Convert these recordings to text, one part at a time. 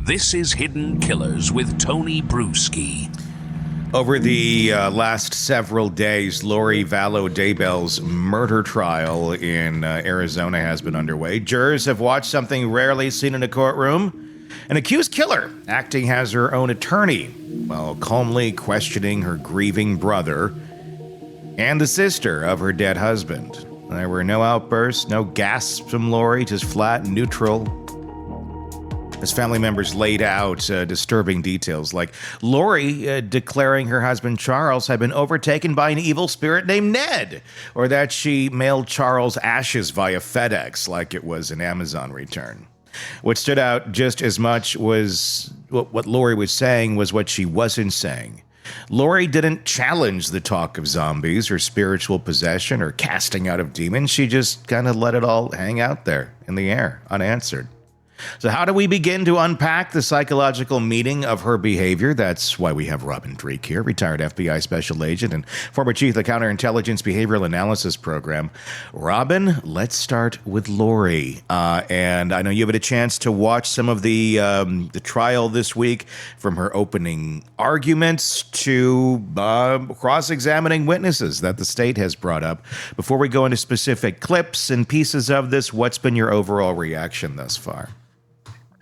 This is Hidden Killers with Tony Brueski. Over the last several days, Vallow Daybell's murder trial in Arizona has been underway. Jurors have watched something rarely seen in a courtroom. An accused killer acting as her own attorney while calmly questioning her grieving brother and the sister of her dead husband. There were no outbursts, no gasps from Lori, just flat and neutral. As family members laid out disturbing details, like Lori declaring her husband Charles had been overtaken by an evil spirit named Ned, or that she mailed Charles ashes via FedEx like it was an Amazon return. What stood out just as much was what Lori was saying was what she wasn't saying. Lori didn't challenge the talk of zombies or spiritual possession or casting out of demons. She just kind of let it all hang out there in the air, unanswered. So how do we begin to unpack the psychological meaning of her behavior? That's why we have Robin Dreeke here, retired FBI special agent and former chief of the Counterintelligence Behavioral Analysis Program. Robin, let's start with Lori. And I know you had a chance to watch some of the trial this week, from her opening arguments to cross-examining witnesses that the state has brought up. Before we go into specific clips and pieces of this, what's been your overall reaction thus far?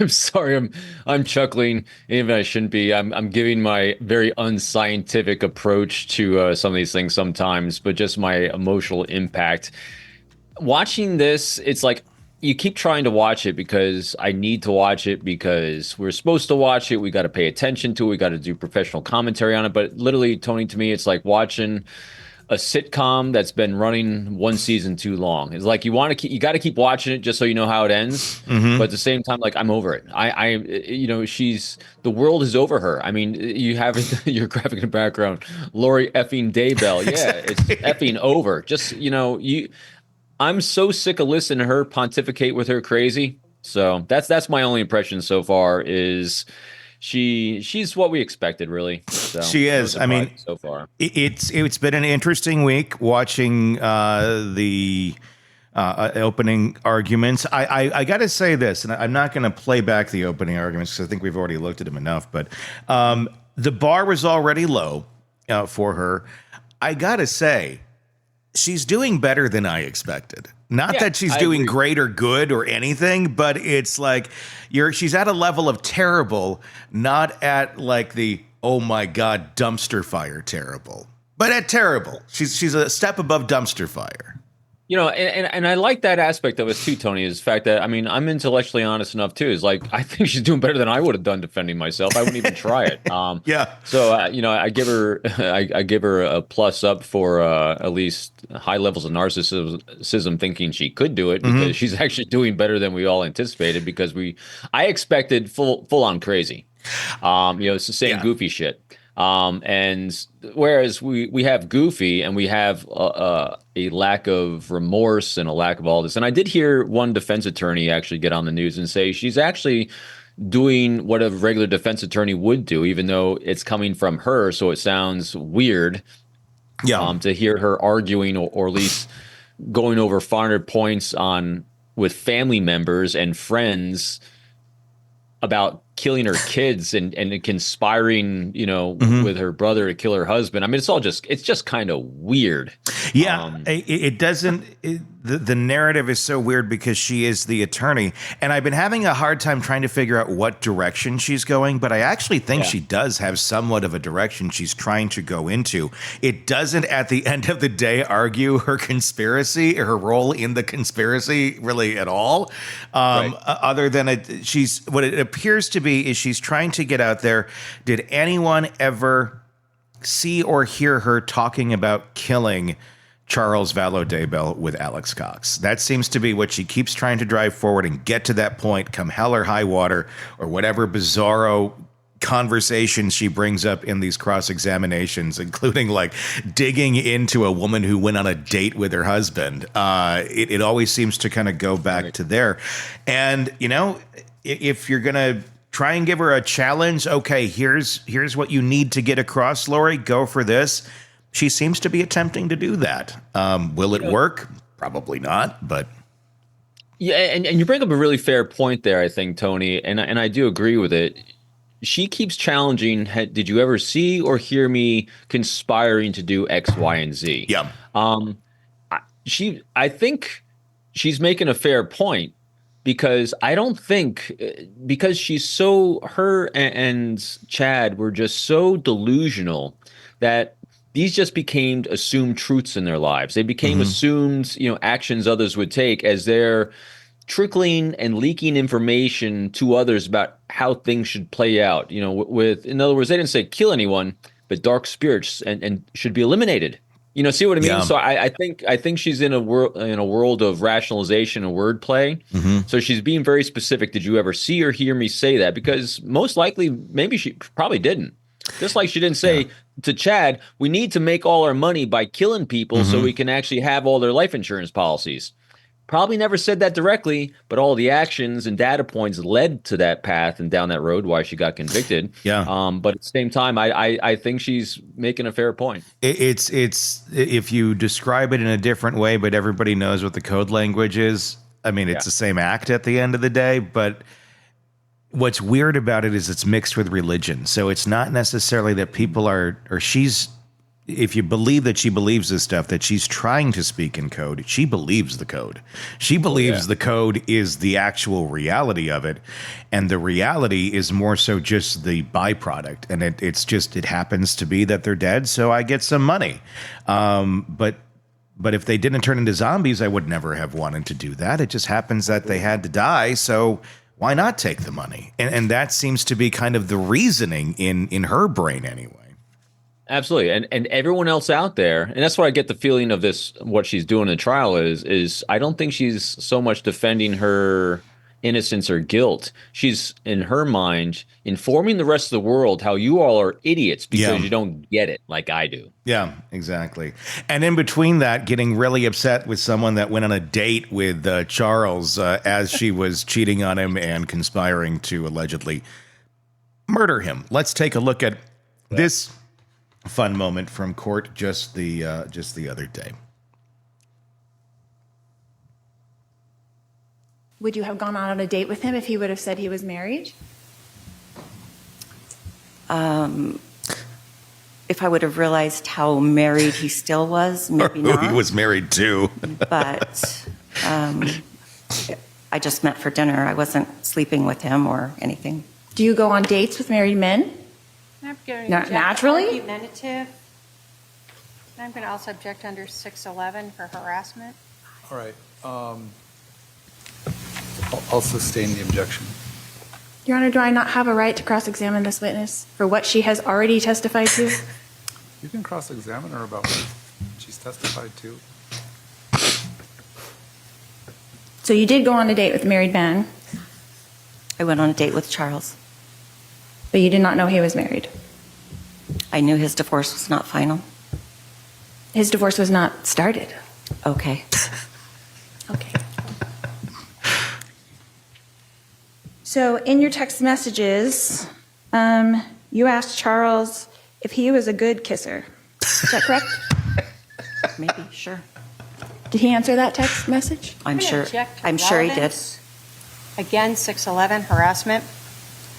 I'm sorry, I'm chuckling, even I shouldn't be. I'm giving my very unscientific approach to some of these things sometimes, but just my emotional impact. Watching this, it's like you keep trying to watch it because I need to watch it because we're supposed to watch it. We got to pay attention to it. We got to do professional commentary on it. But literally, Tony, to me, it's like watching a sitcom that's been running one season too long. It's like you got to keep watching it just so you know how it ends. Mm-hmm. But at the same time, like, I'm over it. The world is over her. I mean, you have your graphic in the background, Lori effing Daybell. Yeah, it's effing over. Just, I'm so sick of listening to her pontificate with her crazy. So that's my only impression so far is she's what we expected, really. So, she is. I mean, so far it's been an interesting week watching the opening arguments. I got to say this, and I'm not going to play back the opening arguments because I think we've already looked at them enough. But the bar was already low for her. I got to say, she's doing better than I expected. Not that she's doing great or good or anything, but it's like she's at a level of terrible, not at like the, oh my God, dumpster fire terrible, but at terrible. She's a step above dumpster fire. And I like that aspect of it too, Tony, is the fact that, I mean, I'm intellectually honest enough too. Is like, I think she's doing better than I would have done defending myself. I wouldn't even try it. Yeah. So, I give her a plus up for at least high levels of narcissism, thinking she could do it, because she's actually doing better than we all anticipated, because I expected full on crazy. It's the same goofy shit. And whereas we have goofy and we have a lack of remorse and a lack of all this. And I did hear one defense attorney actually get on the news and say she's actually doing what a regular defense attorney would do, even though it's coming from her. So it sounds weird to hear her arguing or at least going over 500 points with family members and friends about killing her kids and conspiring, with her brother to kill her husband. I mean, it's just kind of weird. Yeah, it doesn't. The narrative is so weird because she is the attorney, and I've been having a hard time trying to figure out what direction she's going. But I actually think she does have somewhat of a direction she's trying to go into. It doesn't, at the end of the day, argue her conspiracy, her role in the conspiracy, really at all. Other than what it appears to be is she's trying to get out there. Did anyone ever see or hear her talking about killing Charles Vallow Daybell with Alex Cox? That seems to be what she keeps trying to drive forward and get to that point, come hell or high water, or whatever bizarro conversations she brings up in these cross-examinations, including like digging into a woman who went on a date with her husband. It always seems to kind of go back to there. And, if you're going to try and give her a challenge, okay, here's what you need to get across, Lori, go for this. She seems to be attempting to do that. Will it work? Probably not, but Yeah, and you bring up a really fair point there, I think, Tony, and I do agree with it. She keeps challenging, did you ever see or hear me conspiring to do X, Y, and Z? Yeah. I think she's making a fair point because I don't think because she's so her and Chad were just so delusional that these just became assumed truths in their lives. They became assumed, actions others would take as they're trickling and leaking information to others about how things should play out. In other words, they didn't say kill anyone, but dark spirits and should be eliminated. See what I mean? Yeah. So I think she's in a world of rationalization and wordplay. So she's being very specific. Did you ever see or hear me say that? Because most likely, maybe she probably didn't. Just like she didn't say to Chad, we need to make all our money by killing people so we can actually have all their life insurance policies. Probably never said that directly, but all the actions and data points led to that path and down that road why she got convicted. Yeah. But at the same time, I think she's making a fair point. It's if you describe it in a different way, but everybody knows what the code language is. I mean, it's the same act at the end of the day, but what's weird about it is it's mixed with religion. So it's not necessarily that people are, or she's, if you believe that she believes this stuff, that she's trying to speak in code, she believes the code. She believes the code is the actual reality of it. And the reality is more so just the byproduct. And it happens to be that they're dead, so I get some money. But if they didn't turn into zombies, I would never have wanted to do that. It just happens that they had to die, so why not take the money? And that seems to be kind of the reasoning in her brain anyway. Absolutely. And everyone else out there, and that's why I get the feeling of this, what she's doing in the trial is I don't think she's so much defending her innocence or guilt. She's, in her mind, informing the rest of the world how you all are idiots because you don't get it like I do. Yeah, exactly. And in between that, getting really upset with someone that went on a date with Charles as she was cheating on him and conspiring to allegedly murder him. Let's take a look at this fun moment from court just the other day. Would you have gone on a date with him if he would have said he was married? If I would have realized how married he still was, maybe or who not. he was married to. But I just met for dinner. I wasn't sleeping with him or anything. Do you go on dates with married men? I'm going to Not naturally? argumentative. I'm going to also object under 611 for harassment. All right. I'll sustain the objection. Your Honor, do I not have a right to cross-examine this witness for what she has already testified to? You can cross-examine her about what she's testified to. So you did go on a date with a married man, I went on a date with Charles. but you did not know he was married. I knew his divorce was not final. His divorce was not started. Okay. Okay. So in your text messages, you asked Charles if he was a good kisser. Is that correct? Maybe, sure. Did he answer that text message? I'm gonna sure. object to I'm sure he did. relevance. Again, 611 harassment.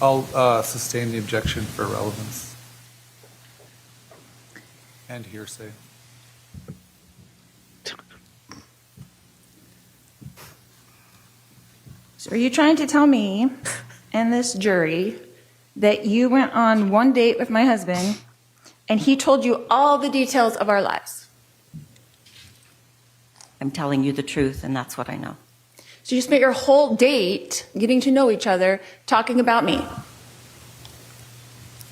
I'll sustain the objection for relevance and hearsay. So are you trying to tell me and this jury that you went on one date with my husband and he told you all the details of our lives? I'm telling you the truth, and that's what I know. So you spent your whole date getting to know each other, talking about me.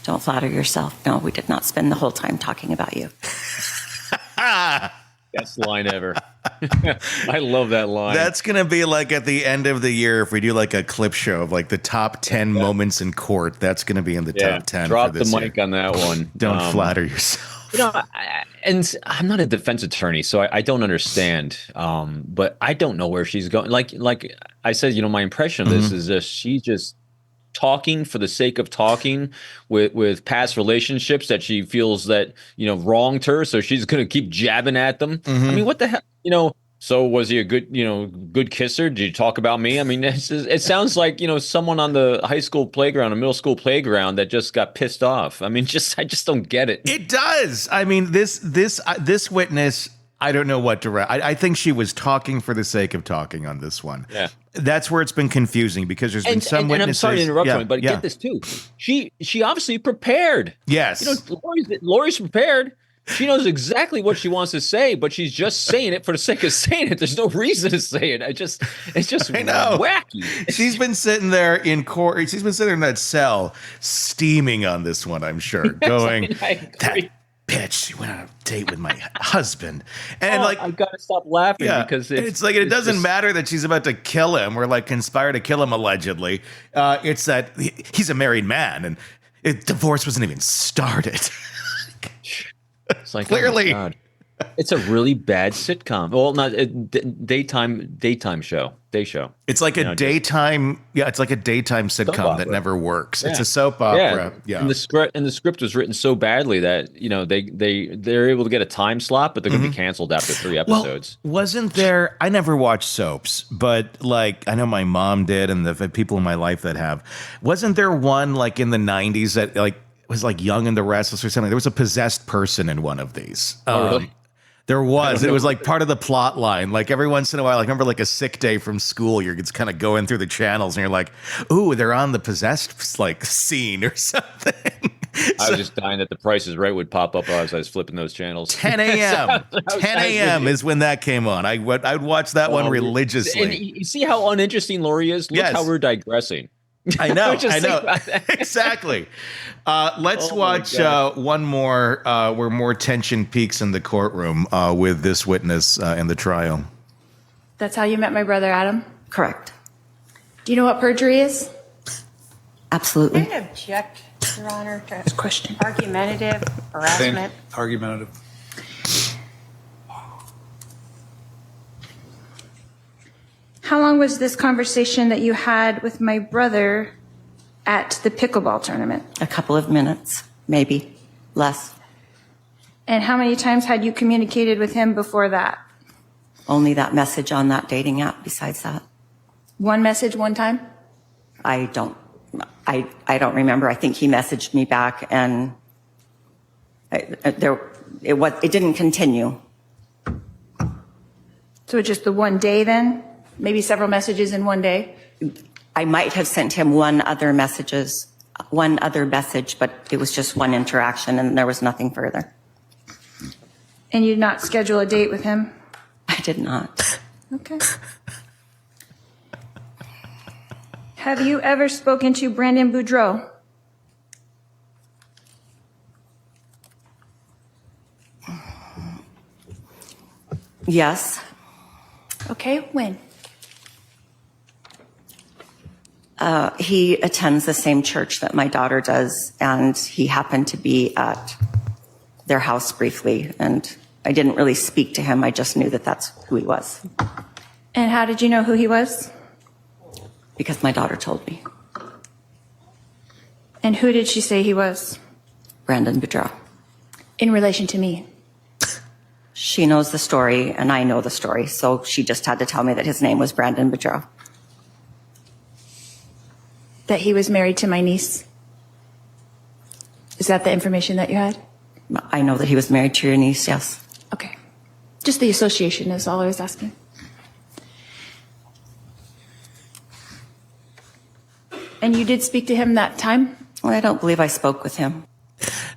Don't flatter yourself. No, we did not spend the whole time talking about you. Best line ever. I love that line. That's going to be like at the end of the year, if we do like a clip show of like the top 10 moments in court, that's going to be in the top 10. Drop for this the mic year. on that one. Don't flatter yourself. And I'm not a defense attorney, so I don't understand. But I don't know where she's going. Like I said, my impression of this is that she's just talking for the sake of talking with past relationships that she feels that wronged her, so she's going to keep jabbing at them. I mean, what the hell? So was he a good kisser? Did you talk about me? I mean, it sounds like, someone on the high school playground, a middle school playground that just got pissed off. I mean, I just don't get it. It does. I mean, this witness, I don't know what to. I think she was talking for the sake of talking on this one. Yeah. That's where it's been confusing because there's been some witnesses. And I'm sorry to interrupt you, but get this too. She obviously prepared. Yes. Lori's prepared. She knows exactly what she wants to say, but she's just saying it for the sake of saying it. There's no reason to say it. It's just I know. wacky. She's been sitting there in court. She's been sitting in that cell, steaming on this one. I'm sure, going that bitch. She went on a date with my husband, and I've got to stop laughing because it's like it doesn't matter that she's about to kill him or like conspire to kill him allegedly. It's that he's a married man, and divorce wasn't even started. It's like, clearly, oh my God. It's a really bad sitcom. Well, not a daytime show, day show. It's like a daytime, it's like a daytime sitcom that never works. Yeah. It's a soap opera. Yeah. And the script was written so badly that they're able to get a time slot, but they're going to be canceled after 3 episodes. Well, wasn't there? I never watched soaps, but like I know my mom did, and the people in my life that have. Wasn't there one like in the 90s that like was like Young and the Restless or something? There was a possessed person in one of these. Oh, really? There was. It was like part of the plot line. Like every once in a while, like remember like a sick day from school, you're just kind of going through the channels and you're like, ooh, they're on the possessed like scene or something. I was just dying that The Price is Right would pop up as I was flipping those channels. 10 a.m. 10 a.m. is when that came on. I'd watch that one religiously. And you see how uninteresting Lori is? Look how we're digressing. I know. Exactly. Let's watch one more where more tension peaks in the courtroom with this witness in the trial. That's how you met my brother, Adam? Correct. Do you know what perjury is? Absolutely. I object, Your Honor, to Question. argumentative harassment. Argumentative. How long was this conversation that you had with my brother at the pickleball tournament? A couple of minutes, maybe less. And how many times had you communicated with him before that? Only that message on that dating app. Besides that, One message, one time? I don't remember. I think he messaged me back, and it didn't continue. So just the one day then? Maybe several messages in one day? I might have sent him one other message, but it was just one interaction, and there was nothing further. And you did not schedule a date with him? I did not. Okay. Have you ever spoken to Brandon Boudreau? Yes. Okay, when? He attends the same church that my daughter does, and he happened to be at their house briefly, and I didn't really speak to him. I just knew that that's who he was. And how did you know who he was? Because my daughter told me. And who did she say he was? Brandon Boudreau. In relation to me? She knows the story, and I know the story, so she just had to tell me that his name was Brandon Boudreau. That he was married to my niece? Is that the information that you had? I know that he was married to your niece, yes. Okay. Just the association is all I was asking. And you did speak to him that time? Well, I don't believe I spoke with him.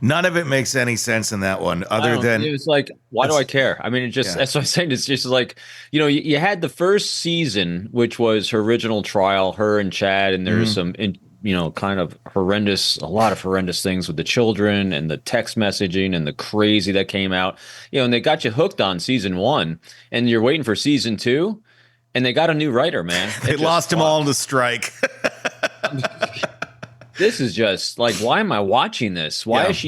None of it makes any sense in that one, other than it was like, why do I care? I mean, it just that's what I'm saying. It's just like, you had the first season, which was her original trial, her and Chad, and there's some, kind of a lot of horrendous things with the children and the text messaging and the crazy that came out, and they got you hooked on season 1, and you're waiting for season 2, and they got a new writer, man. They lost them all to strike. This is just like, why am I watching this? Why is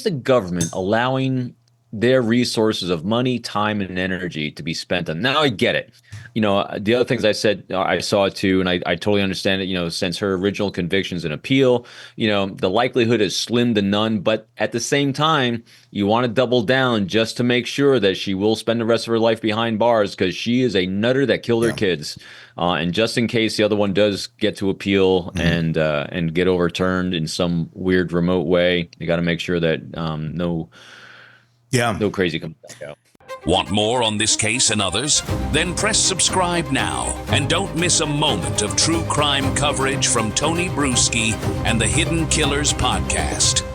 the government allowing their resources of money, time, and energy to be spent on? Now I get it. the other things I said, I saw it too, and I totally understand it. Since her original conviction's an appeal, the likelihood is slim to none. But at the same time, you want to double down just to make sure that she will spend the rest of her life behind bars, because she is a nutter that killed her kids. And just in case the other one does get to appeal and get overturned in some weird remote way, you got to make sure that no crazy comes back out. Want more on this case and others? Then press subscribe now and don't miss a moment of true crime coverage from Tony Brueski and the Hidden Killers podcast.